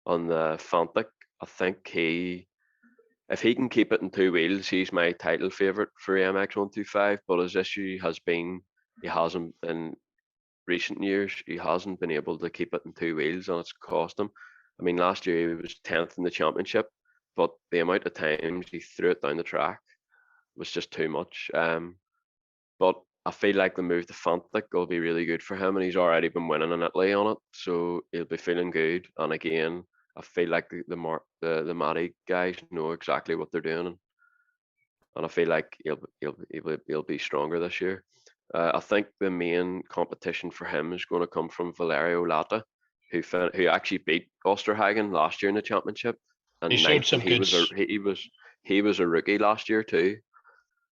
on the Fantic, I think if he can keep it in 2 wheels, he's my title favourite for EMX125. But his issue has been he hasn't been recent years he hasn't been able to keep it in two wheels, and it's cost him. I mean, last year he was 10th in the championship, but the amount of times he threw it down the track was just too much. But I feel like the move to Fantic will be really good for him, and he's already been winning in Italy on it, so he'll be feeling good. And again, I feel like the Matty guys know exactly what they're doing, and I feel like he'll be stronger this year. I think the main competition for him is going to come from Valerio Lata, who actually beat Osterhagen last year in the championship, and He showed some he good. he was a rookie last year too.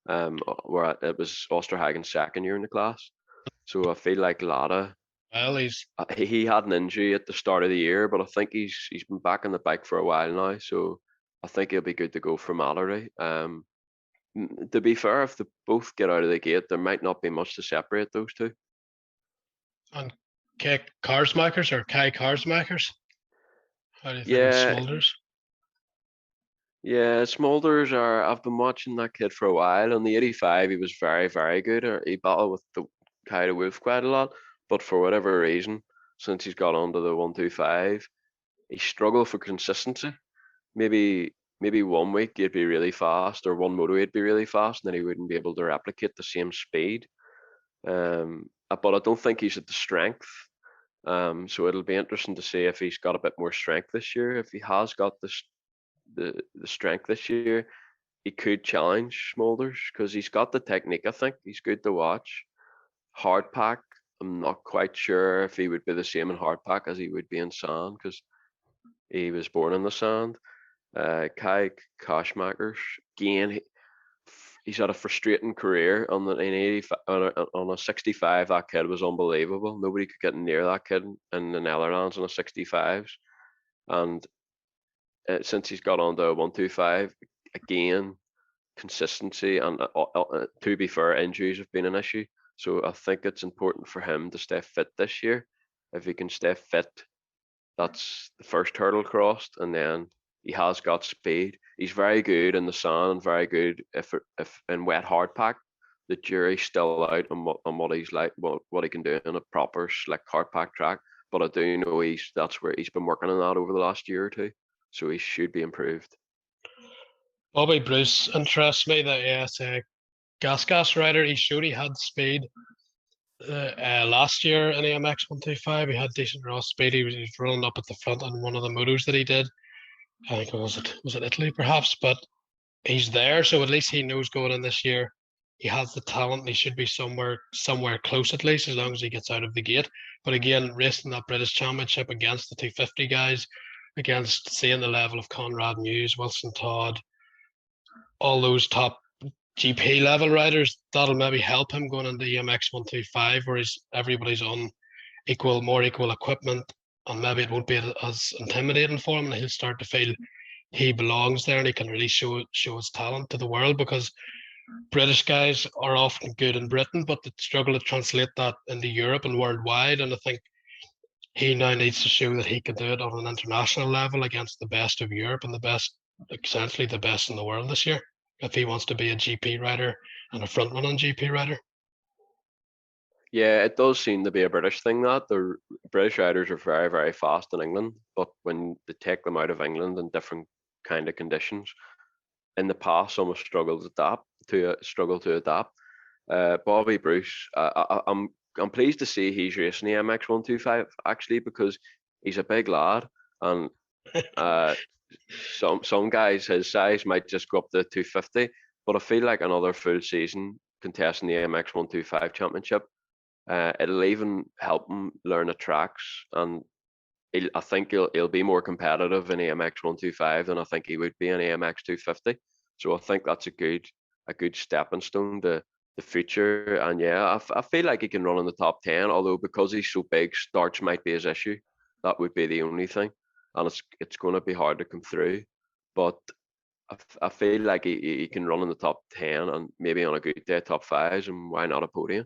Where it was Osterhagen's second year in the class. So I feel like Lada, Well, he's he had an injury at the start of the year, but I think he's been back on the bike for a while now. So I think he'll be good to go for Mallory. To be fair, if they both get out of the gate, there might not be much to separate those two. on Kai Karsmakers or Kai Karsmakers. How do you think of Yeah, Smulders? yeah, Smulders are. I've been watching that kid for a while. On the 85, he was very, very good. He battled with the Kai de Wolf quite a lot, but for whatever reason, since he's got onto the 125, he struggled for consistency. Maybe 1 week he'd be really fast, or one moto he'd be really fast, and then he wouldn't be able to replicate the same speed. But I don't think he's at the strength. So it'll be interesting to see if he's got a bit more strength this year. If he has got the strength this year, he could challenge Smulders because he's got the technique. I think he's good to watch. Hard pack, I'm not quite sure if he would be the same in hard pack as he would be in sand because he was born in the sand. Kai Kashmakers, again, he's had a frustrating career on the 85, on a 65. That kid was unbelievable. Nobody could get near that kid in the Netherlands on a 65s, and since he's got on to a 125, again, consistency and to be fair, injuries have been an issue. So I think it's important for him to stay fit this year. If he can stay fit, that's the first hurdle crossed, and then he has got speed. He's very good in the sand, very good if in wet hard pack. The jury's still out on what he's like, what he can do in a proper slick hard pack track. But I do know that's where he's been working on that over the last year or two. So he should be improved. Bobby Bruce interests me. That ASA gas rider. He showed he had speed last year in EMX125. He had decent raw speed. He was rolling up at the front on one of the motos that he did. I think was it Italy perhaps, but he's there, so at least he knows going in this year he has the talent and he should be somewhere close at least, as long as he gets out of the gate. But again, racing that British Championship against the 250 guys, against seeing the level of Conrad Muse, Wilson Todd, all those top GP level riders, that'll maybe help him going into EMX 125, where everybody's on more equal equipment, and maybe it won't be as intimidating for him, and he'll start to feel he belongs there and he can really show his talent to the world, because British guys are often good in Britain, but they struggle to translate that into Europe and worldwide. And I think he now needs to show that he can do it on an international level against the best of Europe and essentially the best in the world this year, if he wants to be a GP rider and a front running GP rider. Yeah, it does seem to be a British thing that the British riders are very, very fast in England, but when they take them out of England in different kind of conditions, in the past, some have struggled to adapt. Bobby Bruce, I'm pleased to see he's racing the EMX125 actually, because he's a big lad, and some guys his size might just go up to 250, but I feel like another full season contesting the EMX125 championship, it'll even help him learn the tracks, and I think he'll be more competitive in EMX125 than I think he would be in EMX250. So I think that's a good stepping stone to the future. And yeah, I feel like he can run in the top 10, although because he's so big, starts might be his issue. That would be the only thing, and it's going to be hard to come through. But I feel like he can run in the top 10 and maybe on a good day top 5s, and why not a podium?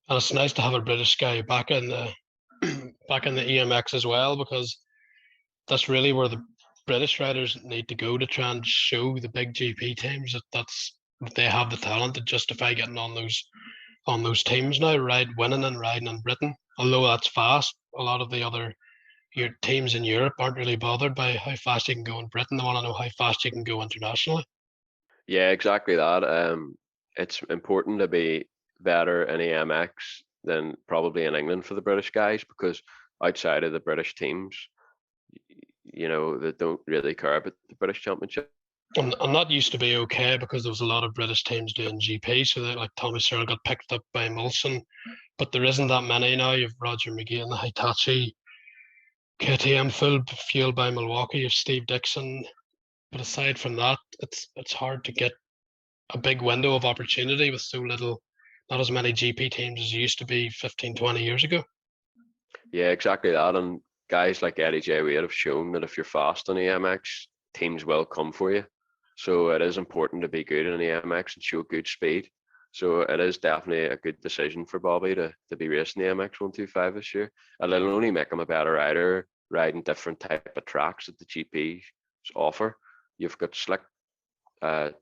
And it's nice to have a British guy back in the EMX as well, because that's really where the British riders need to go to try and show the big GP teams that they have the talent to justify getting on those teams now, winning and riding in Britain. although that's fast, a lot of the other your teams in Europe aren't really bothered by how fast you can go in Britain. They want to know how fast you can go internationally. Yeah, exactly that. It's important to be better in EMX than probably in England for the British guys, because outside of the British teams, they don't really care about the British Championship. And that used to be okay because there was a lot of British teams doing GP, so that like Tommy Searle got picked up by Molson, but there isn't that many now. You've Roger McGee and the Hitachi, KTM full fueled by Milwaukee. You've Steve Dixon, but aside from that, it's hard to get a big window of opportunity with so little, not as many GP teams as used to be 15, 20 years ago. Yeah, exactly that. And guys like Eddie J. Wade have shown that if you're fast on EMX, teams will come for you. So it is important to be good in EMX and show good speed. So it is definitely a good decision for Bobby to be racing the EMX125 this year. And it'll only make him a better rider, riding different type of tracks that the GPs offer. You've got slick,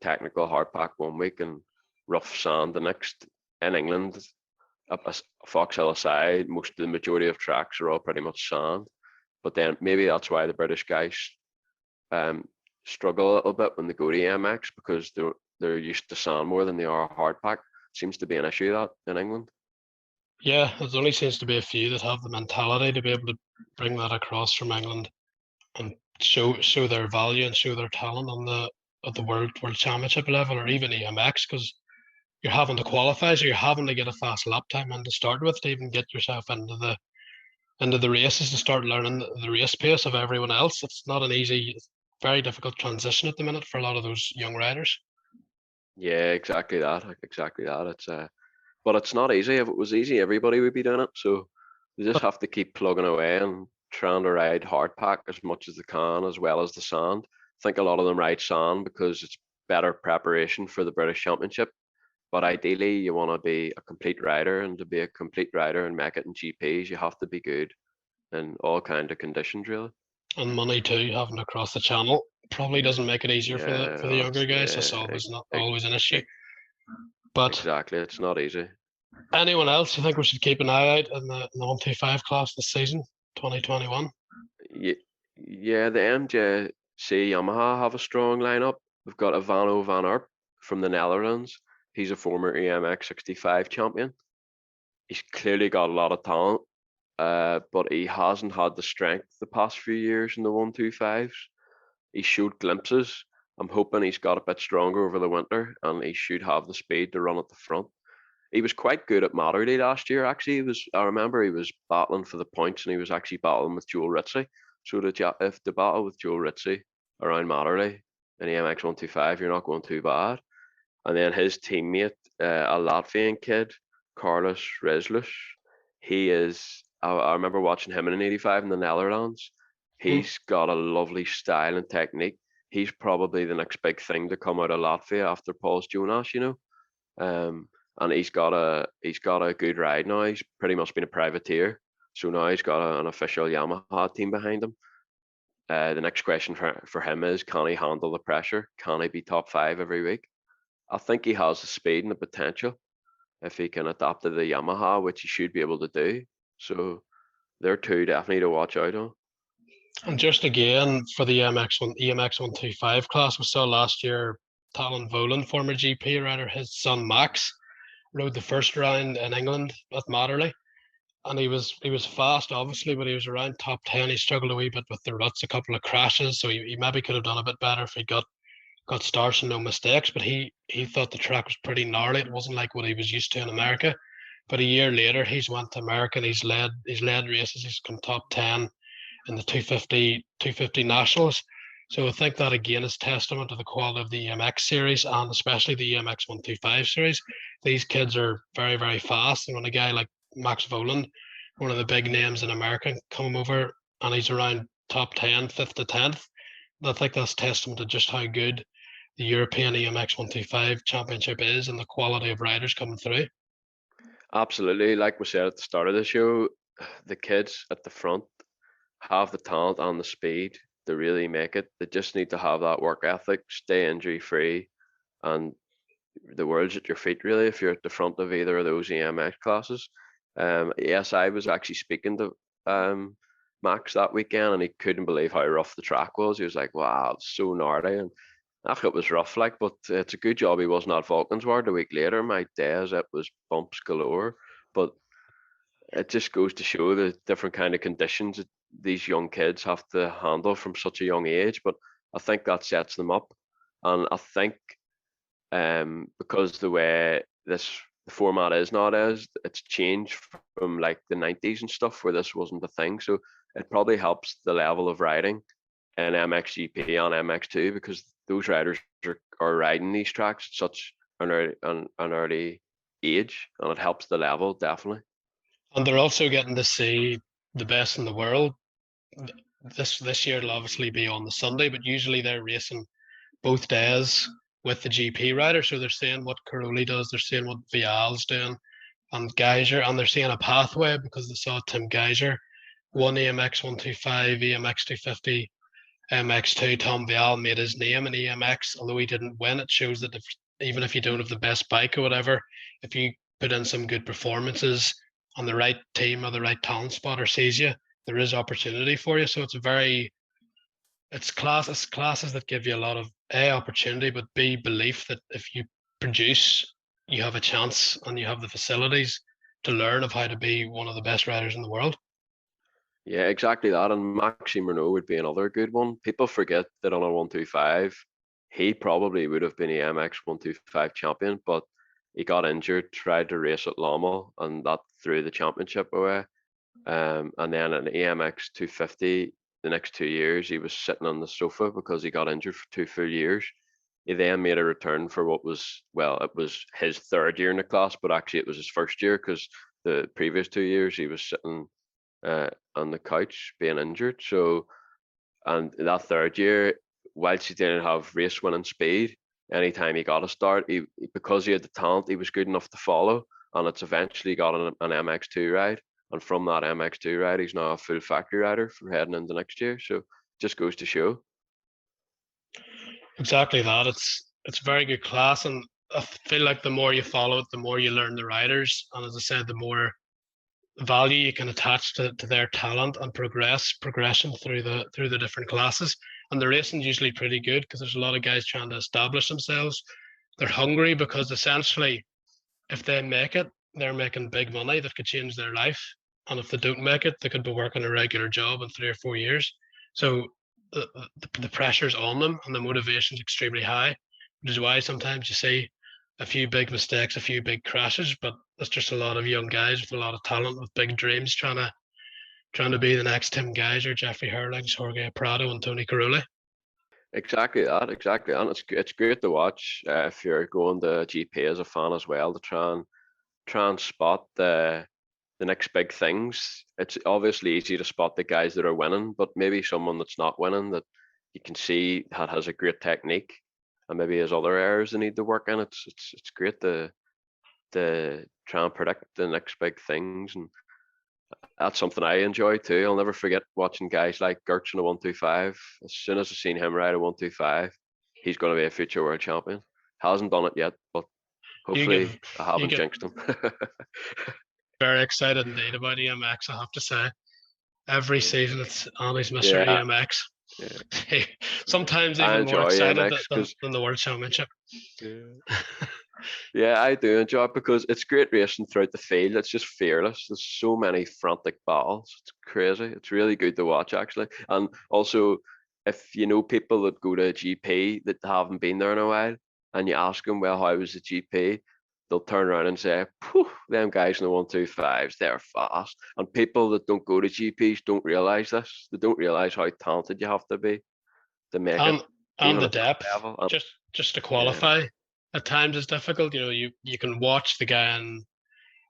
technical hard pack one week and rough sand the next. In England, up a Foxhill aside, the majority of tracks are all pretty much sand. But then maybe that's why the British guys struggle a little bit when they go to EMX, because they're used to sand more than they are hard pack. Seems to be an issue that in England. Yeah, there only seems to be a few that have the mentality to be able to bring that across from England and show their value and show their talent on the at the world championship level, or even EMX, because you're having to qualify, so you're having to get a fast lap time and to start with to even get yourself into the races, to start learning the race pace of everyone else. It's not an easy, very difficult transition at the minute for a lot of those young riders. Yeah, exactly that. Exactly that. But it's not easy. If it was easy, everybody would be doing it. So they just have to keep plugging away and trying to ride hard pack as much as they can, as well as the sand. I think a lot of them ride sand because it's better preparation for the British Championship. But ideally, you want to be a complete rider, and to be a complete rider and make it in GPs, you have to be good in all kind of conditions, really. And money too, having to cross the channel probably doesn't make it easier for Yeah, the younger guys. That's yeah, always not always an issue. But exactly. It's not easy. anyone else you think we should keep an eye out in the 125 class this season, 2021? Yeah, the MJC Yamaha have a strong lineup. We've got Ivano van Arp from the Netherlands. He's a former EMX65 champion. He's clearly got a lot of talent, but he hasn't had the strength the past few years in the 125s. He showed glimpses. I'm hoping he's got a bit stronger over the winter, and he should have the speed to run at the front. He was quite good at Matterley last year. Actually, I remember he was battling for the points, and he was actually battling with Joel Ritchie. So if the battle with Joel Ritchie around Matterley in the MX125, you're not going too bad. And then his teammate, a Latvian kid, Carlos Rezlus, I remember watching him in an 85 in the Netherlands. He's got a lovely style and technique. He's probably the next big thing to come out of Latvia after Paul's Jonas, and he's got a good ride now. He's pretty much been a privateer, so now he's got an official Yamaha team behind him. The next question for him is, can he handle the pressure? Can he be top 5 every week? I think he has the speed and the potential if he can adapt to the Yamaha, which he should be able to do. So they're two definitely to watch out on. And just again for the EMX125 class, we saw last year Talon Volan, former GP rider, his son Max rode the first round in England at Matterley, and he was fast obviously, but he was around top 10. He struggled a wee bit with the ruts, a couple of crashes, so he maybe could have done a bit better if he got starts and no mistakes. But he thought the track was pretty gnarly. It wasn't like what he was used to in America. But a year later, he's went to America and he's led races. He's come top 10 in the 250 nationals. So I think that again is testament to the quality of the EMX series, and especially the EMX 125 series. These kids are very, very fast. And when a guy like Max Voland, one of the big names in America, come over and he's around top 10, 5th to 10th, I think that's testament to just how good the European EMX 125 championship is and the quality of riders coming through. Absolutely. Like we said at the start of the show, the kids at the front have the talent and the speed to really make it. They just need to have that work ethic, stay injury free, and the world's at your feet really if you're at the front of either of those EMX classes. Yes, I was actually speaking to Max that weekend, and he couldn't believe how rough the track was. He was like, "Wow, it's so gnarly," and I thought it was rough, like, but it's a good job he wasn't at Valkenswaard a week later. My days, it was bumps galore. But it just goes to show the different kind of conditions that these young kids have to handle from such a young age. But I think that sets them up, and I think because the way the format is nowadays, it's changed from like the 90s and stuff where this wasn't a thing. So it probably helps the level of riding in MXGP and MX2 because those riders are riding these tracks at such an early age, and it helps the level definitely. And they're also getting to see the best in the world. This year it'll obviously be on the Sunday, but usually they're racing both days with the GP rider. So they're seeing what Caroli does, they're seeing what Vial's doing, and Geiger, and they're seeing a pathway because they saw Tim Geiger won EMX125, EMX250, MX2. Tom Vial made his name in EMX, although he didn't win. It shows that even if you don't have the best bike or whatever, if you put in some good performances on the right team or the right talent spotter sees you, there is opportunity for you. So it's classes that give you a lot of A, opportunity, but B, belief that if you produce, you have a chance and you have the facilities to learn of how to be one of the best riders in the world. Yeah, exactly that. And Maxime Renault would be another good one. People forget that on a 125, he probably would have been EMX 125 champion, but he got injured, tried to race at Lommel, and that threw the championship away. And then an EMX 250, the next 2 years, he was sitting on the sofa because he got injured for 2 full years. He then made a return for what was, well, it was his third year in the class, but actually it was his first year because the previous 2 years he was sitting on the couch being injured. So, and that third year, whilst he didn't have race winning speed, anytime he got a start, because he had the talent, he was good enough to follow. And it's eventually got an MX2 ride. And from that MX2 ride, he's now a full factory rider for heading into next year. So just goes to show. Exactly that. It's a very good class, and I feel like the more you follow it, the more you learn the riders, and as I said, the more value you can attach to their talent and progression through the different classes. And the racing's usually pretty good because there's a lot of guys trying to establish themselves. They're hungry because essentially, if they make it, they're making big money that could change their life. And if they don't make it, they could be working a regular job in 3 or 4 years. So the pressure's on them and the motivation's extremely high, which is why sometimes you see a few big mistakes, a few big crashes, but it's just a lot of young guys with a lot of talent, with big dreams, trying to be the next Tim Geiger, Jeffrey Herlings, Jorge Prado, and Tony Caroli. Exactly that, exactly. And it's great to watch if you're going to GP as a fan as well, to try and spot the next big things. It's obviously easy to spot the guys that are winning, but maybe someone that's not winning that you can see that has a great technique and maybe has other areas they need to work in. It's great to try and predict the next big things, and that's something I enjoy too. I'll never forget watching guys like Gertz in a 125. As soon as I seen him ride a 125, he's going to be a future world champion. Hasn't done it yet, but hopefully I haven't jinxed him. Very excited indeed about EMX, I have to say. Every season it's Andy's Mr. EMX. Yeah. Sometimes even more excited than the World Championship. Yeah, I do enjoy it because it's great racing throughout the field. It's just fearless. There's so many frantic battles. It's crazy. It's really good to watch, actually. And also, if you know people that go to a GP that haven't been there in a while, and you ask them, well, how was the GP? They'll turn around and say, them guys in the 125s, they're fast. And people that don't go to GPs don't realise this. They don't realise how talented you have to be to make it. And the depth, just to qualify. At times it's difficult. You know, you can watch the guy and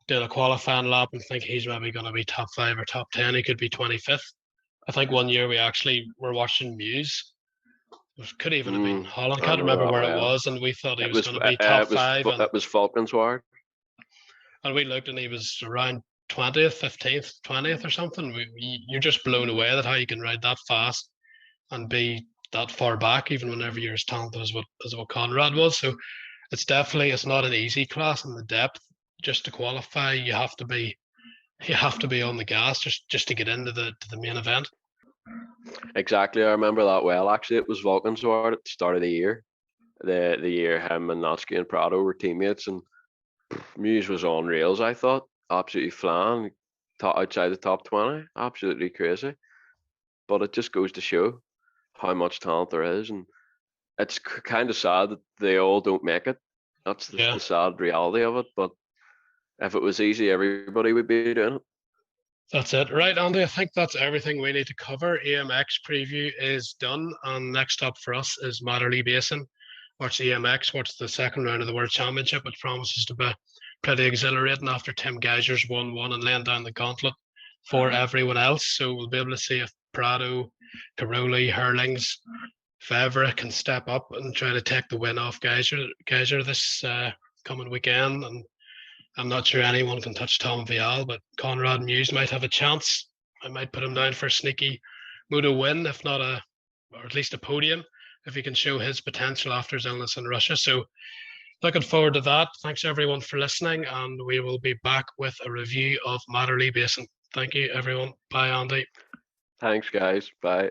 do a qualifying lap and think he's maybe going to be top 5 or top 10. He could be 25th. I think one year we actually were watching Muse. It could even have been Holland. I can't remember where it was, and we thought he was going to be top 5. That was Valkenswaard. And we looked and he was around 20th, 15th, 20th or something. You're just blown away at how you can ride that fast and be that far back, even whenever you're as talented as what Conrad was. So it's not an easy class, and the depth, just to qualify, you have to be you have to be on the gas just to get into the main event. Exactly, I remember that well. Actually, it was Valkenswaard at the start of the year. The year him and Natsuki and Prado were teammates, and Muse was on rails. I thought absolutely flying, outside the top 20, absolutely crazy. But it just goes to show how much talent there is, and it's kind of sad that they all don't make it. That's the sad reality of it. But if it was easy, everybody would be doing it. That's it. Right, Andy, I think that's everything we need to cover. EMX preview is done, and next up for us is Matterley Basin. Watch EMX, watch the second round of the World Championship, which promises to be pretty exhilarating after Tim Geisers won one and laying down the gauntlet for everyone else. So we'll be able to see if Prado, Caroli, Hurlings, Favre can step up and try to take the win off Geiser this coming weekend. And I'm not sure anyone can touch Tom Vial, but Conrad Muse might have a chance. I might put him down for a sneaky Moto win, if not or at least a podium, if he can show his potential after his illness in Russia. So looking forward to that. Thanks everyone for listening, and we will be back with a review of Matterley Basin. Thank you everyone. Bye, Andy. Thanks guys. Bye.